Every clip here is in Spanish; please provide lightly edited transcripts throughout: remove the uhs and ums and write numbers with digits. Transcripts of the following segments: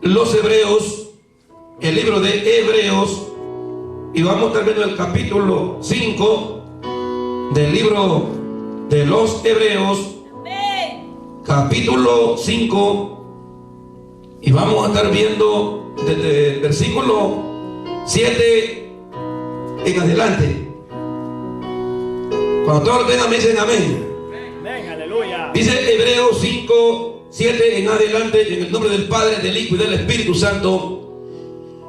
los Hebreos, el libro de Hebreos, y vamos a estar viendo el capítulo 5 del libro de los Hebreos, capítulo 5, y vamos a estar viendo desde el versículo 7 en adelante. Cuando todos lo tengan, me dicen amén. Amén, aleluya. Dice Hebreos 5, 7 en adelante, en el nombre del Padre, del Hijo y del Espíritu Santo.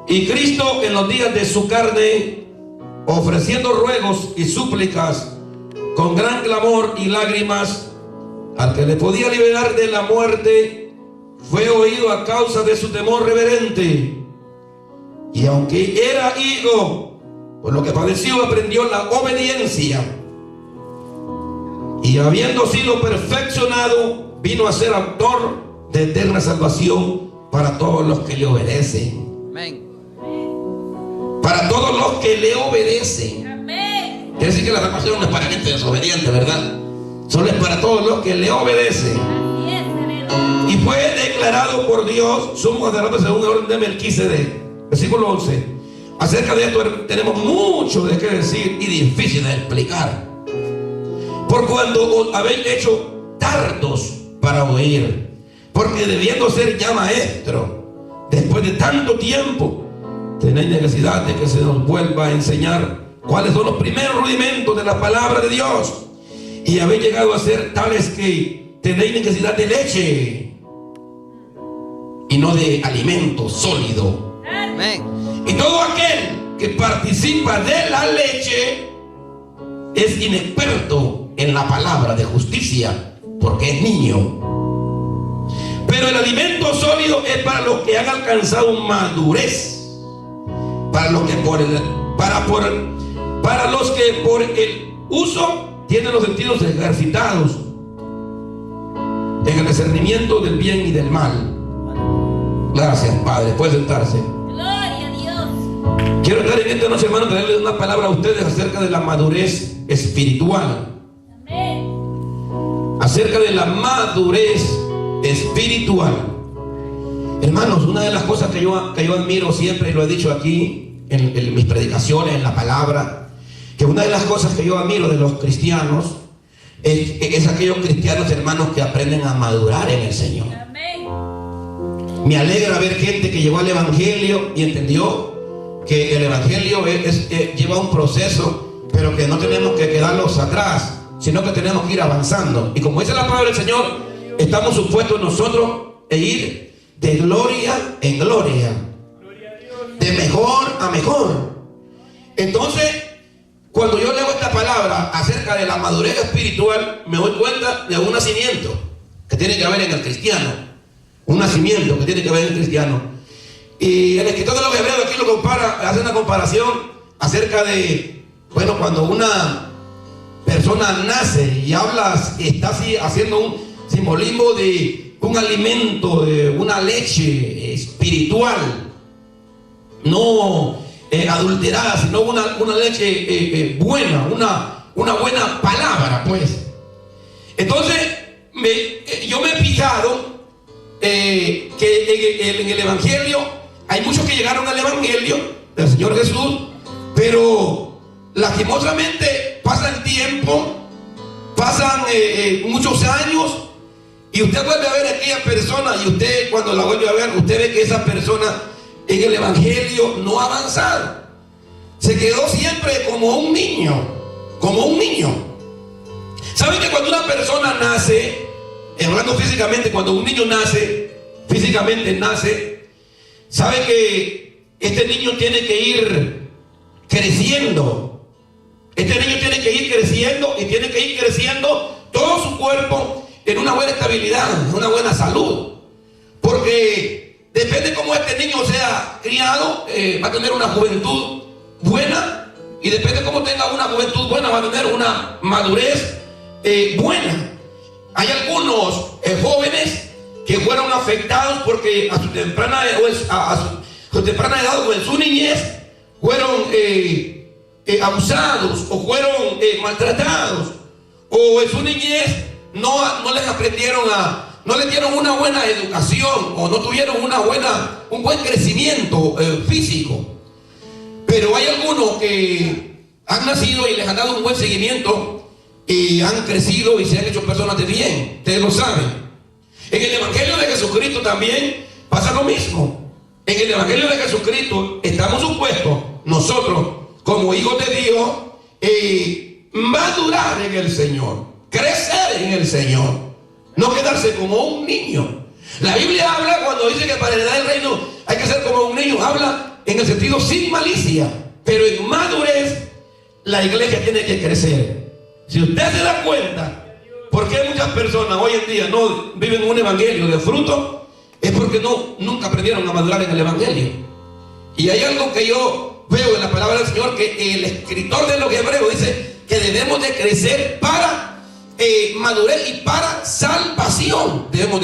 Y Cristo, en los días de su carne, ofreciendo ruegos y súplicas con gran clamor y lágrimas al que le podía liberar de la muerte, fue oído a causa de su temor reverente. Y aunque era hijo, por lo que padeció, aprendió la obediencia. Y habiendo sido perfeccionado, vino a ser autor de eterna salvación para todos los que le obedecen. Amén. Para todos los que le obedecen. Amén. Quiere decir que la salvación no es para gente desobediente, ¿verdad? Solo es para todos los que le obedecen. Así es, aleluya. Y fue declarado por Dios sumo sacerdote según el orden de Melquisedec. Versículo 11. Acerca de esto tenemos mucho de qué decir y difícil de explicar. Por cuando os habéis hecho tardos para oír, porque debiendo ser ya maestro, después de tanto tiempo, tenéis necesidad de que se nos vuelva a enseñar cuáles son los primeros rudimentos de la palabra de Dios. Y habéis llegado a ser tales que tenéis necesidad de leche y no de alimento sólido. Amén. Y todo aquel que participa de la leche es inexperto en la palabra de justicia, porque es niño. Pero el alimento sólido es para los que han alcanzado madurez, para los que por el uso tienen los sentidos ejercitados en el discernimiento del bien y del mal. Gracias, Padre. Puede sentarse. Gloria a Dios. Quiero estar en esta noche, hermano, traerles una palabra a ustedes acerca de la madurez espiritual. Amén. Acerca de la madurez espiritual. Hermanos, una de las cosas que yo admiro siempre, y lo he dicho aquí en mis predicaciones, en la palabra, que una de las cosas que yo admiro de los cristianos es aquellos cristianos, hermanos, que aprenden a madurar en el Señor. Amén. Me alegra ver gente que llegó al Evangelio y entendió que el Evangelio lleva un proceso, pero que no tenemos que quedarnos atrás, sino que tenemos que ir avanzando. Y como dice la palabra del Señor, estamos supuestos nosotros a ir de gloria en gloria, de mejor a mejor. Entonces, cuando yo leo esta palabra acerca de la madurez espiritual, me doy cuenta de un nacimiento que tiene que haber en el cristiano. Un nacimiento que tiene que haber en el cristiano. Y el escritor de los Hebreos aquí lo compara, hace una comparación acerca de, bueno, cuando una persona nace y hablas, está así haciendo un simbolismo de un alimento, de una leche espiritual, no adulterada, sino una leche buena, una buena palabra, pues. Entonces, yo me he fijado que en el Evangelio hay muchos que llegaron al Evangelio del Señor Jesús, pero lastimosamente pasa el tiempo, pasan muchos años, y usted vuelve a ver a aquella persona, y usted, cuando la vuelve a ver, usted ve que esa persona en el Evangelio no ha avanzado. Se quedó siempre como un niño, como un niño. ¿Saben que cuando una persona nace, hablando físicamente, cuando un niño nace, físicamente nace, sabe que este niño tiene que ir creciendo? Este niño tiene que ir creciendo, y tiene que ir creciendo todo su cuerpo en una buena estabilidad, en una buena salud. Porque depende cómo este niño sea criado, va a tener una juventud buena, y depende cómo tenga una juventud buena, va a tener una madurez buena. Hay algunos jóvenes que fueron afectados porque a su temprana edad o en su niñez fueron abusados, o fueron maltratados, o en su niñez no les aprendieron a no le dieron una buena educación o no tuvieron un buen crecimiento físico. Pero hay algunos que han nacido y les han dado un buen seguimiento y han crecido y se han hecho personas de bien. Ustedes lo saben. En el Evangelio de Jesucristo también pasa lo mismo. En el Evangelio de Jesucristo estamos supuestos nosotros como hijos de Dios madurar en el Señor, crecer en el Señor, no quedarse como un niño. La Biblia habla, cuando dice que para heredar el reino hay que ser como un niño, habla en el sentido sin malicia, pero en madurez la iglesia tiene que crecer. Si usted se da cuenta por qué muchas personas hoy en día no viven un evangelio de fruto, es porque nunca aprendieron a madurar en el evangelio. Y hay algo que yo veo en la palabra del Señor, que el escritor de los Hebreos dice que debemos de crecer para madurez y para salvación. Debemos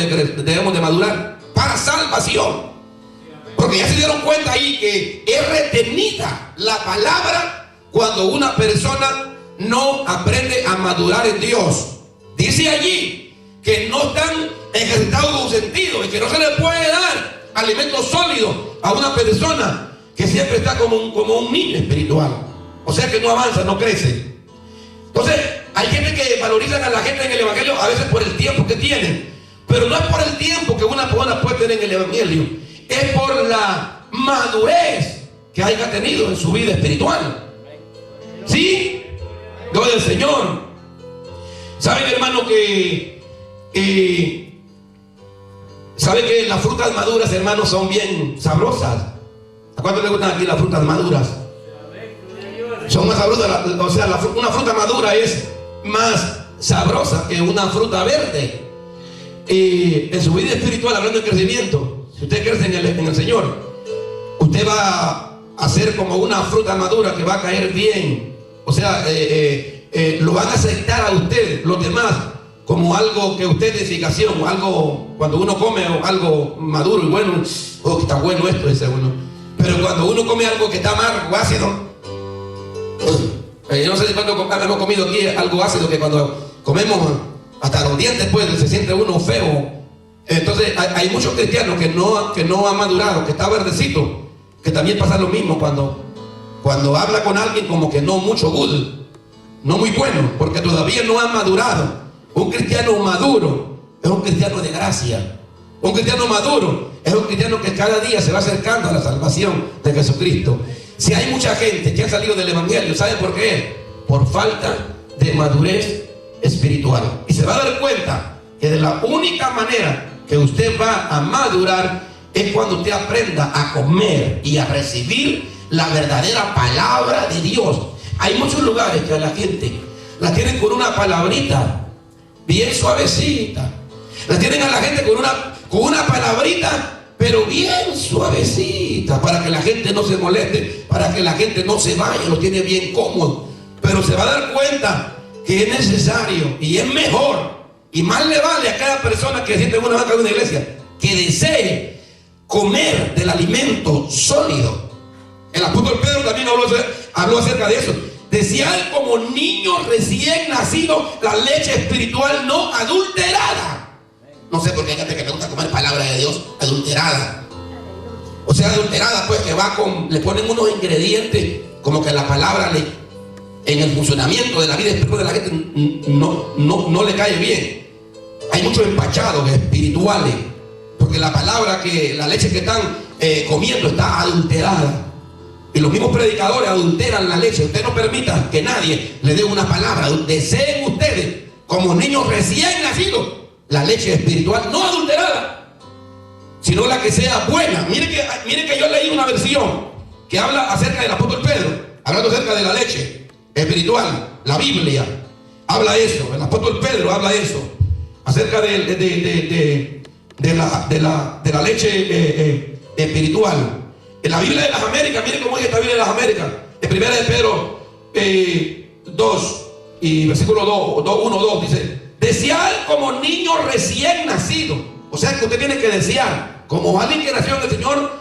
de madurar para salvación. Porque ya se dieron cuenta ahí que es retenida la palabra cuando una persona no aprende a madurar en Dios. Dice allí que no están ejercitados sus sentidos y que no se le puede dar alimento sólido a una persona que siempre está como un niño espiritual. O sea que no avanza, no crece. Entonces, hay gente que valorizan a la gente en el evangelio a veces por el tiempo que tienen, pero no es por el tiempo que una persona puede tener en el evangelio, es por la madurez que haya tenido en su vida espiritual. ¿Sí? Gloria al Señor. ¿Saben, hermano, saben que las frutas maduras, hermanos, son bien sabrosas? ¿A cuánto le gustan aquí las frutas maduras? Son más sabrosas. O sea, una fruta madura es más sabrosa que una fruta verde. En su vida espiritual, hablando de crecimiento, si usted crece en el Señor, usted va a ser como una fruta madura que va a caer bien. O sea, lo van a aceptar a usted, los demás, como algo que usted es edificación, algo, cuando uno come algo maduro y bueno, oh, está bueno esto, dice uno. Pero cuando uno come algo que está amargo, ácido, yo no sé cuándo hemos comido aquí algo ácido, que cuando comemos hasta los dientes pues se siente uno feo. Entonces hay muchos cristianos que no han madurado, que está verdecito, que también pasa lo mismo cuando habla con alguien como que no mucho good, no muy bueno, porque todavía no ha madurado. Un cristiano maduro es un cristiano de gracia. Un cristiano maduro es un cristiano que cada día se va acercando a la salvación de Jesucristo. Si hay mucha gente que ha salido del evangelio, ¿sabe por qué? Por falta de madurez espiritual. Y se va a dar cuenta que de la única manera que usted va a madurar es cuando usted aprenda a comer y a recibir la verdadera palabra de Dios. Hay muchos lugares que a la gente la tienen con una palabrita bien suavecita. La tienen a la gente con una palabrita pero bien suavecita, para que la gente no se moleste, para que la gente no se vaya, lo tiene bien cómodo. Pero se va a dar cuenta que es necesario y es mejor, y más le vale a cada persona que siente en una banca de una iglesia, que desee comer del alimento sólido. El apóstol Pedro también habló acerca de eso. Desear como niño recién nacido la leche espiritual no adulterada. No sé por qué hay gente que le gusta comer palabra de Dios adulterada. O sea, adulterada pues que le ponen unos ingredientes como que la palabra en el funcionamiento de la vida espiritual de la gente no le cae bien. Hay muchos empachados espirituales porque la leche que están comiendo está adulterada. Y los mismos predicadores adulteran la leche. Usted no permita que nadie le dé una palabra. Deseen ustedes como niños recién nacidos la leche espiritual no adulterada, sino la que sea buena. Mire que yo leí una versión que habla acerca del apóstol Pedro, hablando acerca de la leche espiritual. La Biblia habla eso, el apóstol Pedro habla eso, acerca de la leche espiritual. En la Biblia de las Américas, miren cómo dice esta Biblia de las Américas, en 1 de Pedro 2 y versículo 1-2 dice: desear como niño recién nacido. O sea que usted tiene que desear, como alguien que nació en el Señor,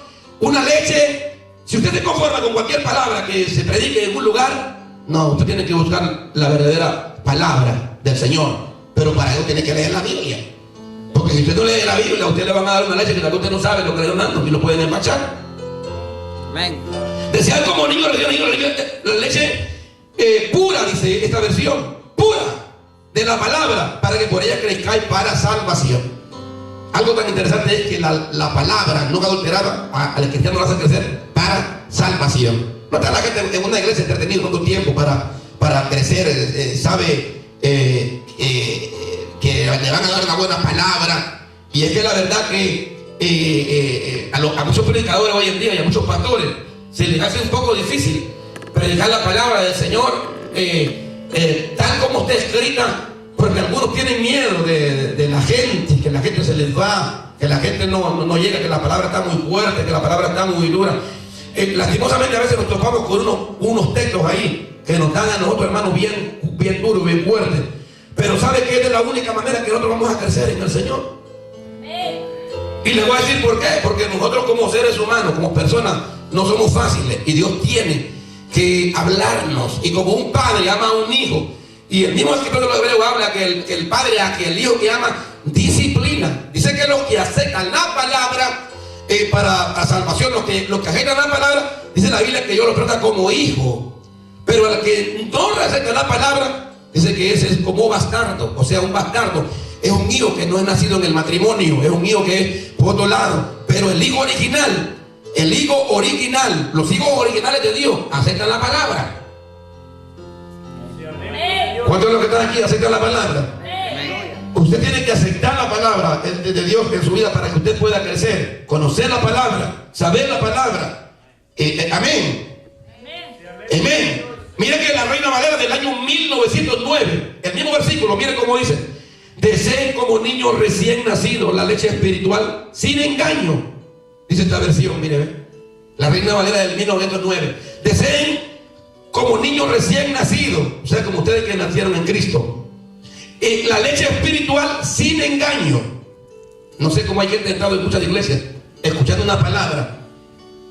una leche. Si usted se conforma con cualquier palabra que se predique en un lugar, no, usted tiene que buscar la verdadera palabra del Señor. Pero para eso tiene que leer la Biblia, porque si usted no lee la Biblia, a usted le van a dar una leche que tal vez usted no sabe lo que le están dando y lo pueden empachar. Amén. Decían como niños la leche pura, dice esta versión, pura de la palabra, para que por ella crezcáis para salvación. Algo tan interesante es que la palabra nunca adulterada al cristiano lo hace crecer para salvación. No está la gente en una iglesia entretenida tanto tiempo para crecer, sabe que le van a dar una buena palabra. Y es que la verdad que a muchos predicadores hoy en día y a muchos pastores se les hace un poco difícil predicar la palabra del Señor tal como está escrita, porque algunos tienen miedo de la gente, que la gente se les va, que la gente no llega, que la palabra está muy fuerte, que la palabra está muy dura. Lastimosamente a veces nos topamos con unos textos ahí que nos dan a nosotros, hermanos, bien duros, bien fuertes. Pero ¿sabe que esta es la única manera que nosotros vamos a crecer en el Señor? Y les voy a decir por qué. Porque nosotros como seres humanos, como personas, no somos fáciles. Y Dios tiene que hablarnos. Y como un padre ama a un hijo, y el mismo escritor de los Hebreos habla que el padre a que el hijo que ama disciplina. Dice que los que aceptan la palabra para la salvación, los que aceptan la palabra, dice la Biblia que Dios los trata como hijo. Pero al que no acepta la palabra, dice que ese es como bastardo. O sea, un bastardo es un hijo que no es nacido en el matrimonio, es un hijo que es por otro lado. Pero el hijo original, los hijos originales de Dios aceptan la palabra. ¿Cuántos de los que están aquí aceptan la palabra? Usted tiene que aceptar la palabra de Dios en su vida para que usted pueda crecer, conocer la palabra, saber la palabra. Amén. Amén. Mire que la Reina Valera del año 1909, el mismo versículo, mire cómo dice: deseen como niños recién nacidos la leche espiritual sin engaño. Dice esta versión, mire, ¿ve? La Reina Valera del 1909. Deseen como niños recién nacidos, o sea, como ustedes que nacieron en Cristo, la leche espiritual sin engaño. No sé cómo hay gente entrado en muchas iglesias escuchando una palabra,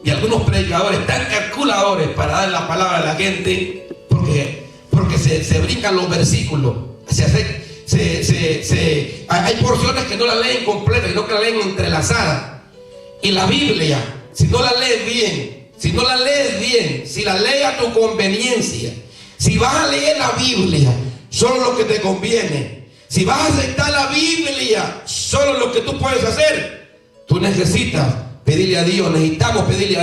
y algunos predicadores tan calculadores para dar la palabra a la gente, porque se brincan los versículos, hay porciones que no la leen completa, sino que la leen entrelazada. Y la Biblia, si no la lees bien, si la lees a tu conveniencia, si vas a leer la Biblia solo lo que te conviene, si vas a aceptar la Biblia solo lo que tú puedes hacer, tú necesitamos pedirle a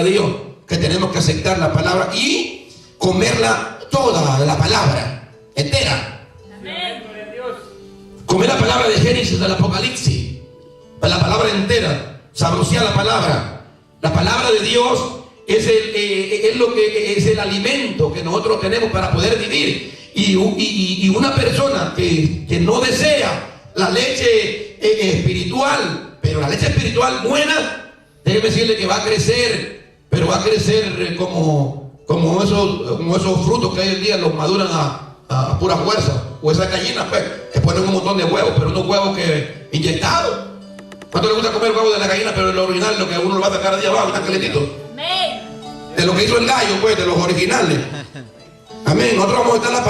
Dios que tenemos que aceptar la palabra y comerla toda, la palabra entera. Amén. Comer la palabra de Génesis, del Apocalipsis, la palabra entera, sabrosear la palabra. La palabra de Dios es el alimento que nosotros tenemos para poder vivir. Y una persona que no desea la leche espiritual, pero la leche espiritual buena, déjeme decirle que va a crecer, pero va a crecer como esos frutos que hoy en día los maduran a pura fuerza. O esas gallinas, pues, que ponen un montón de huevos, pero unos huevos que inyectados. ¿Cuánto le gusta comer huevos de la gallina, pero el original, lo que uno lo va a sacar de abajo, está calentito? De lo que hizo el gallo, pues, de los originales. Amén. Nosotros vamos a estar la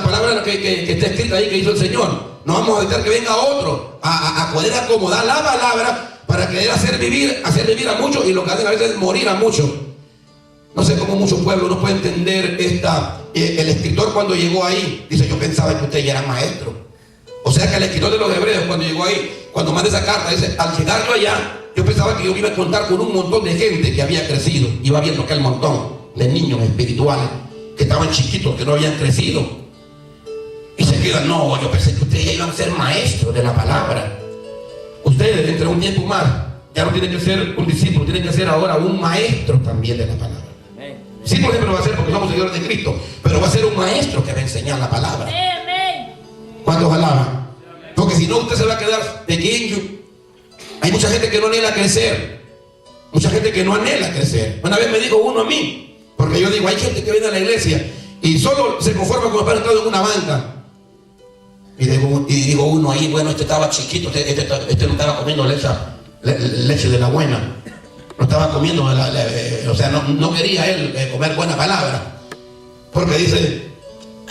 palabra que está escrita ahí, que hizo el Señor. No vamos a dejar que venga otro a poder acomodar la palabra para querer hacer vivir a muchos, y lo que hacen a veces es morir a muchos. No sé cómo muchos pueblos no pueden entender el escritor cuando llegó ahí, dice: yo pensaba que ustedes ya eran maestros. O sea que el escritor de los Hebreos cuando llegó ahí, cuando manda esa carta, dice: al llegar yo allá, yo pensaba que yo iba a contar con un montón de gente que había crecido. Iba viendo aquel montón de niños espirituales que estaban chiquitos, que no habían crecido. Y se quedan: no, yo pensé que ustedes ya iban a ser maestros de la palabra. Ustedes, dentro de un tiempo más, ya no tienen que ser un discípulo, tienen que ser ahora un maestro también de la palabra. Sí, por ejemplo, va a ser porque somos seguidores de Cristo, pero va a ser un maestro que va a enseñar la palabra. ¿Cuántos alaban? Porque si no, usted se va a quedar pequeño. Hay mucha gente que no anhela crecer. Mucha gente que no anhela crecer. Una vez me dijo uno a mí, porque yo digo: hay gente que viene a la iglesia y solo se conforma con estar entrado en una banca. Y digo uno ahí: bueno, este estaba chiquito, este no estaba comiendo leche de la buena. No estaba comiendo, o sea, no quería él comer buena palabra. Porque dice: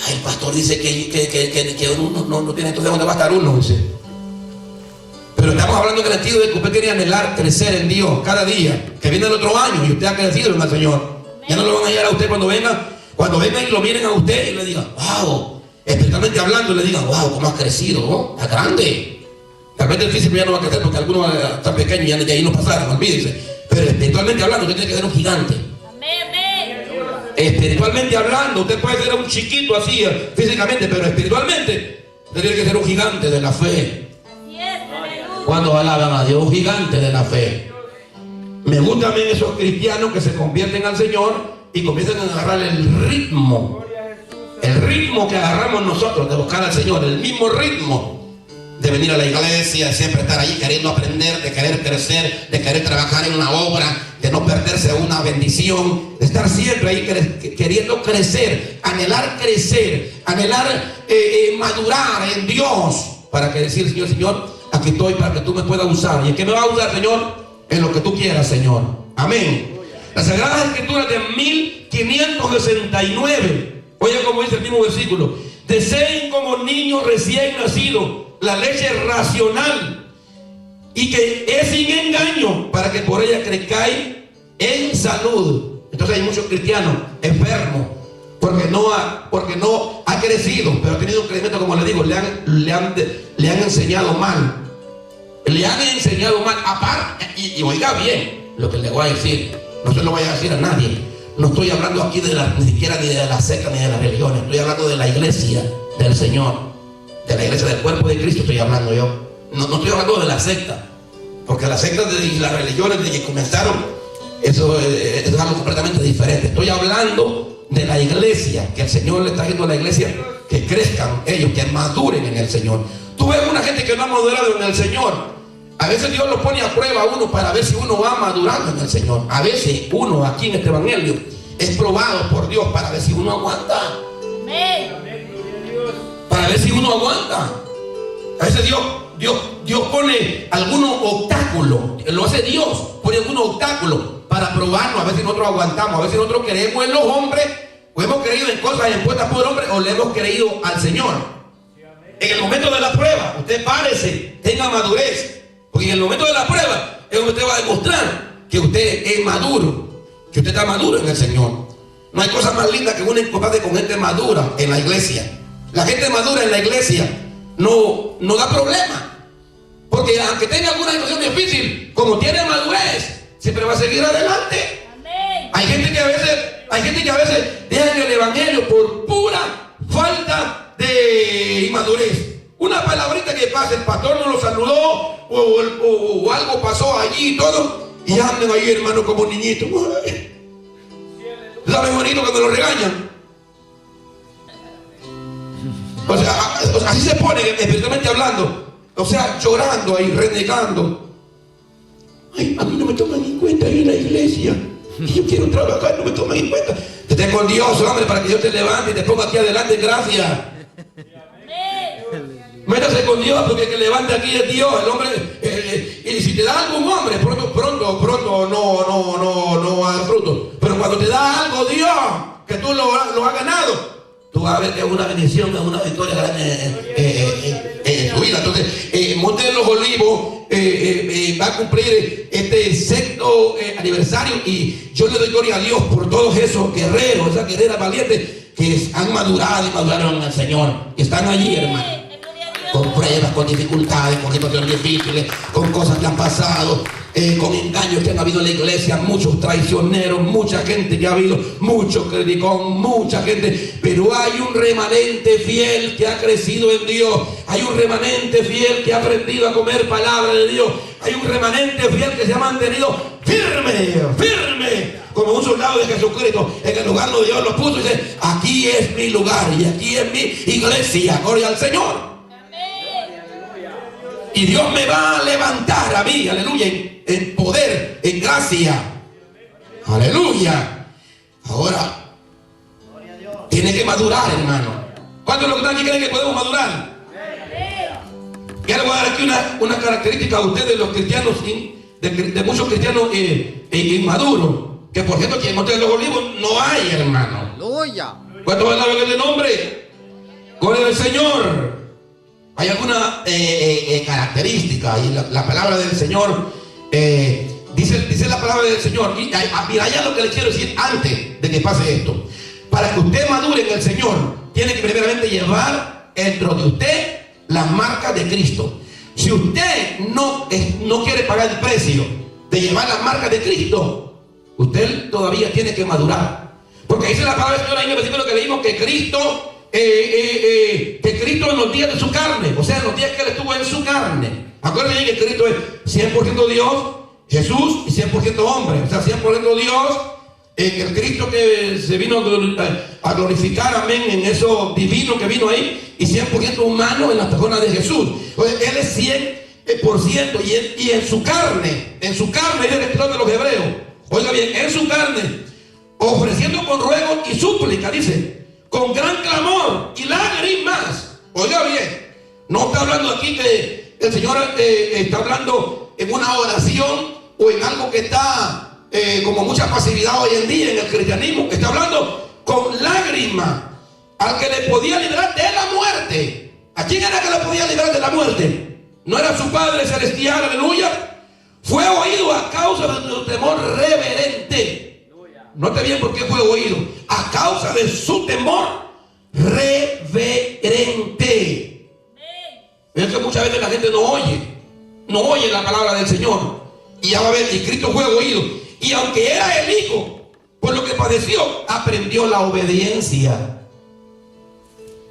ay, el pastor dice que uno no tiene, entonces ¿dónde va a estar uno? Dice. Pero Pero estamos hablando en el sentido de que usted quería anhelar crecer en Dios cada día, que viene el otro año y usted ha crecido en el Señor. Ya no lo van a hallar a usted cuando vengan y lo miren a usted y le digan, wow, espiritualmente hablando, y le digan, wow, cómo has crecido, ¿no? Está grande. Tal vez el físico ya no va a crecer porque algunos están pequeños y ya ahí no pasaron, olvídense. Pero espiritualmente hablando, usted tiene que ser un gigante. Espiritualmente hablando, usted puede ser un chiquito así físicamente, pero espiritualmente usted tiene que ser un gigante de la fe. Cuando alaban a Dios, un gigante de la fe. Me gustan también esos cristianos que se convierten al Señor y comienzan a agarrar el ritmo que agarramos nosotros de buscar al Señor, el mismo ritmo de venir a la iglesia, de siempre estar ahí queriendo aprender, de querer crecer, de querer trabajar en una obra, de no perderse una bendición, de estar siempre ahí queriendo crecer, anhelar madurar en Dios, para que decir, Señor, aquí estoy para que tú me puedas usar. ¿Y en qué me va a usar, Señor? En lo que tú quieras, Señor. Amén. Las Sagradas Escrituras de 1569, oye como dice el mismo versículo: deseen como niños recién nacidos la leche racional, y que es sin engaño, para que por ella crezcáis en salud. Entonces hay muchos cristianos enfermos porque no ha crecido, pero ha tenido un crecimiento, como le digo, le han enseñado mal. Le han enseñado mal. Aparte, y oiga bien lo que le voy a decir, no se lo voy a decir a nadie. No estoy hablando aquí ni siquiera ni de la secta ni de las religiones. Estoy hablando de la iglesia del Señor, de la iglesia del cuerpo de Cristo. Estoy hablando yo. No estoy hablando de la secta, porque las sectas y las religiones desde que comenzaron, eso es algo completamente diferente. Estoy hablando de la iglesia, que el Señor le está diciendo a la iglesia que crezcan ellos, que maduren en el Señor. Tú ves una gente que no ha madurado en el Señor. A veces Dios lo pone a prueba a uno para ver si uno va madurando en el Señor. A veces uno aquí en este evangelio es probado por Dios para ver si uno aguanta. Para ver si uno aguanta. A veces Dios pone algunos obstáculos. Lo hace Dios, pone algunos obstáculos para probarnos, a ver si nosotros aguantamos, a ver si nosotros creemos en los hombres, o hemos creído en cosas impuestas por hombres, o le hemos creído al Señor. En el momento de la prueba, usted párese, tenga madurez, porque en el momento de la prueba es donde usted va a demostrar que usted es maduro, que usted está maduro en el Señor. No hay cosa más linda que uno encontrarse con gente madura en la iglesia. La gente madura en la iglesia no da problema, porque aunque tenga alguna situación difícil, como tiene madurez, siempre va a seguir adelante. Hay gente que a veces dejan el evangelio por pura falta de inmadurez. Una palabrita que pasa, el pastor no lo saludó, o algo pasó allí y todo, y andan ahí, hermano, como niñitos. ¿Saben bonito cuando lo regañan? O sea, así se pone espiritualmente hablando. O sea, llorando ahí, renegando. Ay, a mí no me toman en cuenta ahí en la iglesia. Y yo quiero trabajar, no me toman en cuenta. Te tengo con Dios, hombre, para que Dios te levante y te ponga aquí adelante, gracias. Métase con Dios, porque el que levante aquí es Dios. El hombre, y si te da algo un hombre, pronto no da fruto. Pero cuando te da algo Dios, que tú lo has ganado, tú vas a ver que es una bendición, es una victoria grande en tu vida. Entonces, Monte de los Olivos va a cumplir este sexto aniversario, y yo le doy gloria a Dios por todos esos guerreros, esas guerreras valientes que han madurado y maduraron en el Señor, que están allí, hermano, con pruebas, con dificultades, con situaciones difíciles, con cosas que han pasado, con engaños que han habido en la iglesia, muchos traicioneros, mucha gente que ha habido, mucho criticón, mucha gente, pero hay un remanente fiel que ha crecido en Dios, hay un remanente fiel que ha aprendido a comer palabra de Dios, hay un remanente fiel que se ha mantenido firme, como un soldado de Jesucristo, en el lugar donde Dios lo puso, y dice, aquí es mi lugar y aquí es mi iglesia, gloria al Señor. Y Dios me va a levantar a mí, aleluya, en poder, en gracia, aleluya. Ahora, tiene que madurar, hermano. ¿Cuántos de los que están aquí creen que podemos madurar? Ya le voy a dar aquí una característica a ustedes, los cristianos, de muchos cristianos inmaduros, que por ejemplo aquí en Monte de los Olivos no hay, hermano. Aleluya. ¿Cuántos alaban el nombre? Gloria al Señor. hay alguna característica, y la palabra del Señor dice la palabra del Señor. Y mira, ya lo que le quiero decir antes de que pase esto. Para que usted madure en el Señor, tiene que primeramente llevar dentro de usted las marcas de Cristo. Si usted no quiere pagar el precio de llevar las marcas de Cristo, usted todavía tiene que madurar. Porque dice la palabra del Señor ahí en el versículo que leímos que Cristo en los días de su carne, o sea, en los días que él estuvo en su carne. Acuérdense que Cristo es 100% Dios, Jesús, y 100% hombre. O sea, 100% Dios, el Cristo que se vino a glorificar, amén, en eso divino que vino ahí, y 100% humano en la persona de Jesús. Entonces, él es 100%, y en su carne, es el escritor de los Hebreos. Oiga bien, en su carne, ofreciendo con ruego y súplica, dice, con gran clamor y lágrimas. Oiga bien, no está hablando aquí que el Señor está hablando en una oración o en algo que está como mucha pasividad hoy en día en el cristianismo. Está hablando con lágrimas al que le podía librar de la muerte. ¿A quién era que le podía librar de la muerte? ¿No era su Padre Celestial? Aleluya. Fue oído a causa de su temor reverente. Note bien por qué fue oído. A causa de su temor reverente. Es que muchas veces la gente no oye la palabra del Señor. Y ya va a ver, y Cristo fue oído. Y aunque era el Hijo, por lo que padeció, aprendió la obediencia.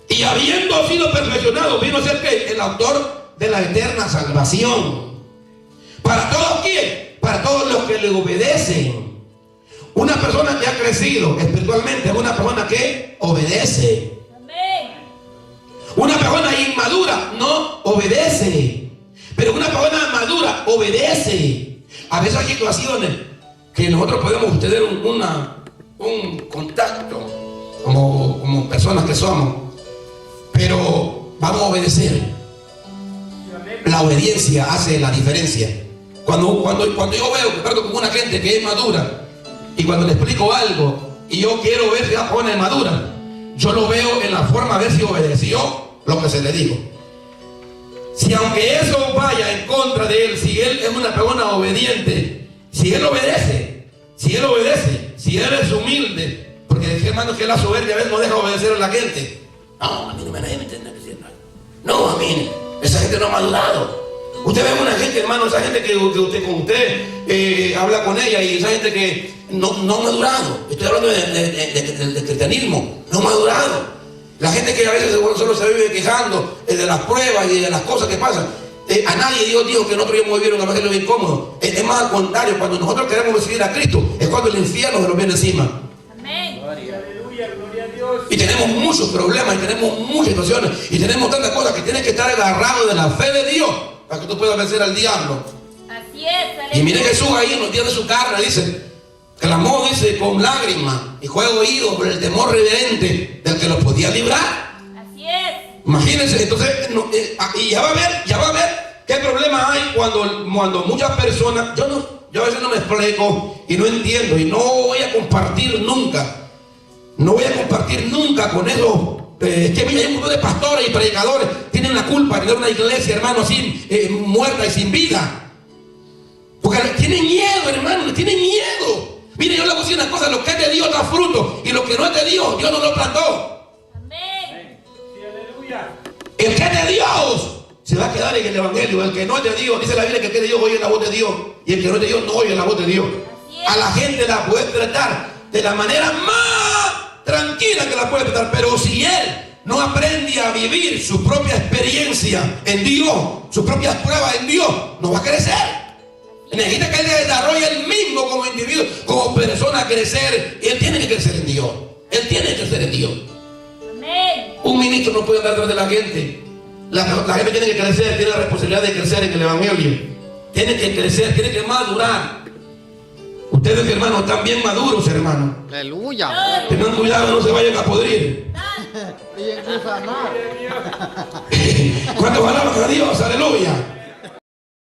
Y habiendo sido perfeccionado, vino a ser que el autor de la eterna salvación. ¿Para todos quién? Para todos los que le obedecen. Una persona que ha crecido espiritualmente es una persona que obedece. Amén. Una persona inmadura no obedece. Pero una persona madura obedece. A veces hay situaciones que nosotros podemos tener un contacto como personas que somos, pero vamos a obedecer. La obediencia hace la diferencia. Cuando yo veo que trato con una gente que es madura, y cuando le explico algo y yo quiero ver si la persona es madura, yo lo veo en la forma de ver si obedeció lo que se le dijo. Si aunque eso vaya en contra de él, si él es una persona obediente, si él obedece, si él es humilde, porque decía, hermano, que la soberbia a veces no deja obedecer a la gente. No, a mí no me entiende diciendo. No, a mí, esa gente no ha madurado. Usted ve una gente, hermano, esa gente que usted habla con ella, y esa gente que no ha madurado. Estoy hablando del cristianismo, no ha madurado. La gente que a veces solo se vive quejando de las pruebas y de las cosas que pasan. A nadie Dios dijo que nosotros íbamos a vivir un evangelio incómodo. Es más al contrario, cuando nosotros queremos recibir a Cristo, es cuando el infierno se nos viene encima. Amén. Aleluya, gloria a Dios. Y tenemos muchos problemas, y tenemos muchas situaciones, y tenemos tantas cosas que tienes que estar agarrado de la fe de Dios para que tú puedas vencer al diablo. Así es. Aleluya. Y mire Jesús ahí en los días de su carne, dice, clamó, dice, con lágrimas, y fue oído por el temor reverente del que lo podía librar. Así es. Imagínense, entonces, y ya va a ver qué problema hay cuando muchas personas, yo a veces no me explico y no entiendo, y no voy a compartir nunca con esos. Es que mira, hay un montón de pastores y predicadores tienen la culpa de tener una iglesia, hermano, así muerta y sin vida. Porque tienen miedo, hermano, tienen miedo. Mire, yo le voy a decir una cosa: lo que es de Dios da fruto, y lo que no es de Dios, Dios no lo plantó. Amén. Sí, aleluya. El que es de Dios se va a quedar en el evangelio. El que no es de Dios, dice la Biblia, que el que es de Dios oye la voz de Dios, y el que no es de Dios no oye la voz de Dios. A la gente la puede tratar de la manera más tranquila que la puede tratar, pero si él no aprende a vivir su propia experiencia en Dios, sus propias pruebas en Dios, no va a crecer. Necesita que él desarrolle él mismo como individuo, como persona, crecer. Él tiene que crecer en Dios. Él tiene que crecer en Dios. Amén. Un ministro no puede andar detrás de la gente. La gente tiene que crecer, tiene la responsabilidad de crecer en el evangelio. Tiene que crecer, tiene que madurar. Ustedes, hermanos, están bien maduros, hermanos. Aleluya. Tengan cuidado, no se vayan a podrir. ¿Cuántos alaban a Dios? Aleluya.